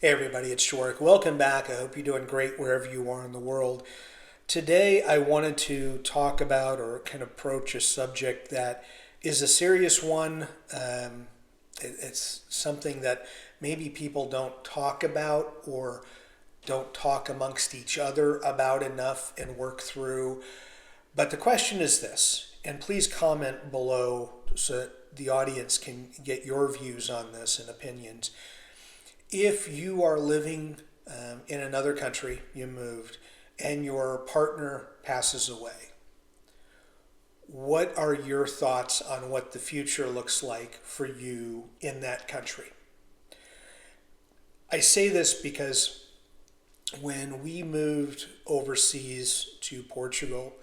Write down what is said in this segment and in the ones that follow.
Hey everybody, it's Shorik. Welcome back. I hope you're doing great wherever you are in the world. Today I wanted to talk about or kind of approach a subject that is a serious one. It's something that maybe people don't talk about or don't talk amongst each other about enough and work through. But the question is this, and please comment below so that the audience can get your views on this and opinions. If you are living in another country, you moved, and your partner passes away, what are your thoughts on what the future looks like for you in that country? I say this because when we moved overseas to Portugal,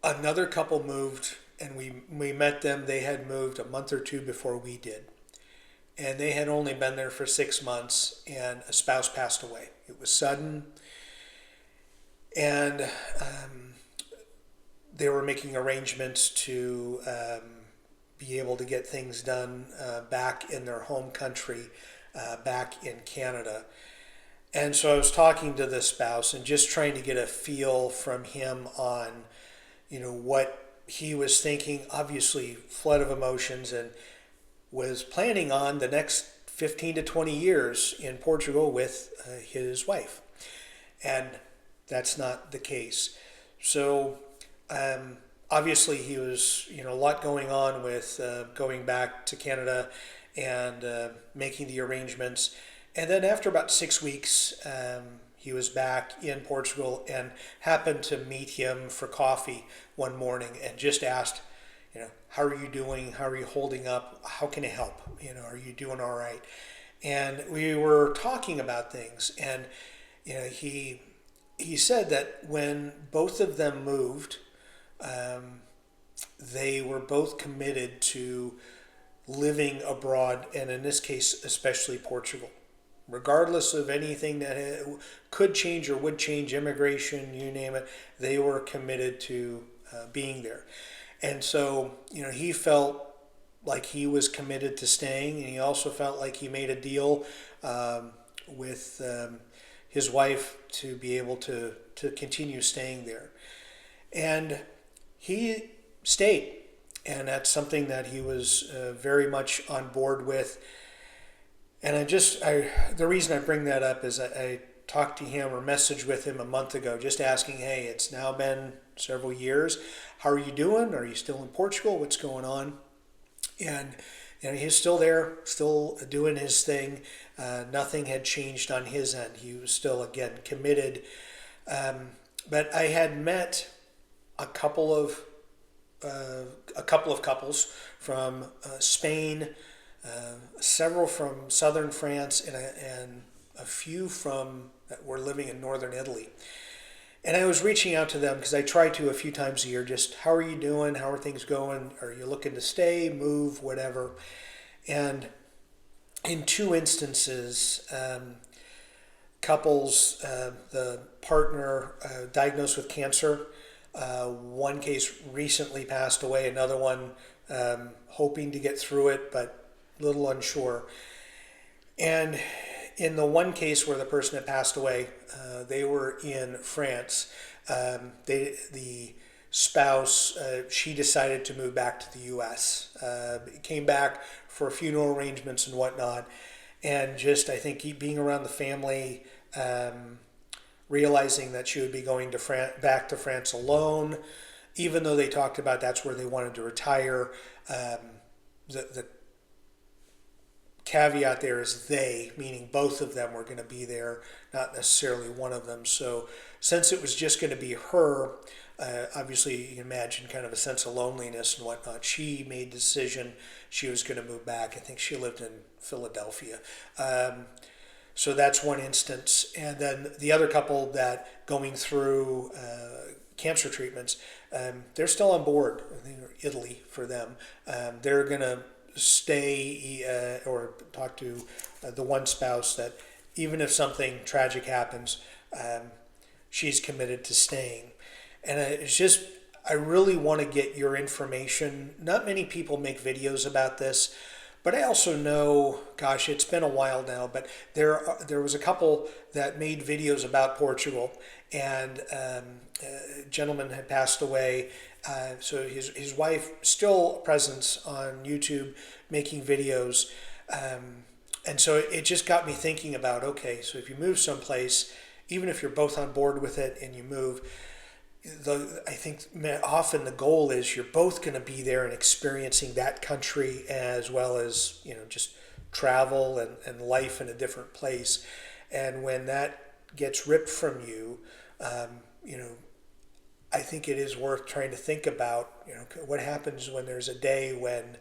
another couple moved and we met them. They had moved a month or two before we did. And they had only been there for 6 months, and a spouse passed away. It was sudden, and they were making arrangements to be able to get things done back in their home country, back in Canada. And so I was talking to the spouse and just trying to get a feel from him on, what he was thinking. Obviously, flood of emotions, and was planning on the next 15 to 20 years in Portugal with his wife. And that's not the case. So obviously he was, a lot going on with going back to Canada and making the arrangements. And then after about 6 weeks, he was back in Portugal and happened to meet him for coffee one morning and just asked, how are you doing? How are you holding up? How can I help? Are you doing all right? And we were talking about things, and he said that when both of them moved, they were both committed to living abroad, and in this case, especially Portugal. Regardless of anything that could change or would change, immigration, you name it, they were committed to being there. And so, he felt like he was committed to staying, and he also felt like he made a deal with his wife to be able to continue staying there. And he stayed, and that's something that he was very much on board with. And the reason I bring that up is I talked to him or messaged with him a month ago, just asking, hey, it's now been several years. How are you doing? Are you still in Portugal? What's going on? And he's still there, still doing his thing. Nothing had changed on his end. He was still, again, committed. But I had met a couple of couples from Spain, several from southern France, and a few from that were living in northern Italy. And I was reaching out to them because I try to a few times a year, just how are you doing? How are things going? Are you looking to stay, move, whatever? And in two instances, couples, the partner diagnosed with cancer. One case recently passed away, another one hoping to get through it, but a little unsure. And in the one case where the person had passed away, they were in France. The spouse, she decided to move back to the U.S. Came back for funeral arrangements and whatnot, and just I think being around the family, realizing that she would be going to back to France alone, even though they talked about that's where they wanted to retire. The caveat there is they, meaning both of them were going to be there, not necessarily one of them. So since it was just going to be her, obviously you can imagine kind of a sense of loneliness and whatnot. She made the decision she was going to move back. I think she lived in Philadelphia. So that's one instance. And then the other couple that going through cancer treatments, they're still on board. I think Italy for them. They're going to stay or talk to the one spouse that even if something tragic happens, she's committed to staying. And it's just, I really want to get your information. Not many people make videos about this, But I also know, gosh, it's been a while now, but there was a couple that made videos about Portugal, and a gentleman had passed away. So his wife still a presence on YouTube making videos. And so it just got me thinking about, okay, so if you move someplace, even if you're both on board with it and you move, I think often the goal is you're both going to be there and experiencing that country as well as, just travel and life in a different place. And when that gets ripped from you, you know, I think it is worth trying to think about, what happens when there's a day when,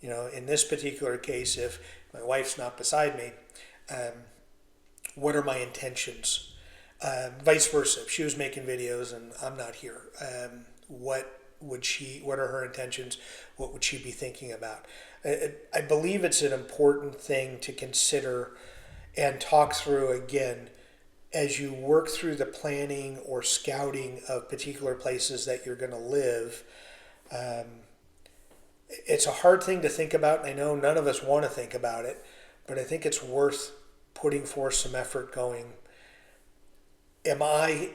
in this particular case, if my wife's not beside me, what are my intentions? Vice versa, if she was making videos and I'm not here, what are her intentions? What would she be thinking about? I believe it's an important thing to consider and talk through again as you work through the planning or scouting of particular places that you're going to live. It's a hard thing to think about, and I know none of us want to think about it, but I think it's worth putting forth some effort going, am I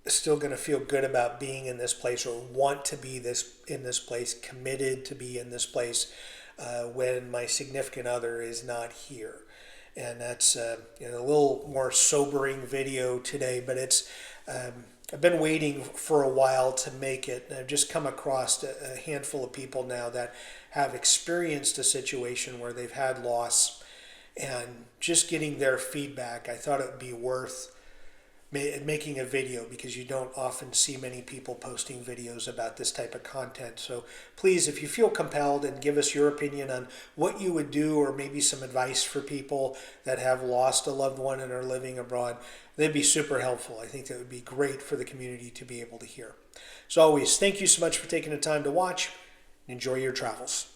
still going to feel good about being in this place or want to be in this place, committed to be in this place when my significant other is not here? And that's a little more sobering video today, but it's I've been waiting for a while to make it. And I've just come across a handful of people now that have experienced a situation where they've had loss, and just getting their feedback, I thought it would be worth making a video, because you don't often see many people posting videos about this type of content. So please, if you feel compelled, and give us your opinion on what you would do, or maybe some advice for people that have lost a loved one and are living abroad, that'd be super helpful. I think that would be great for the community to be able to hear. As always, thank you so much for taking the time to watch. Enjoy your travels.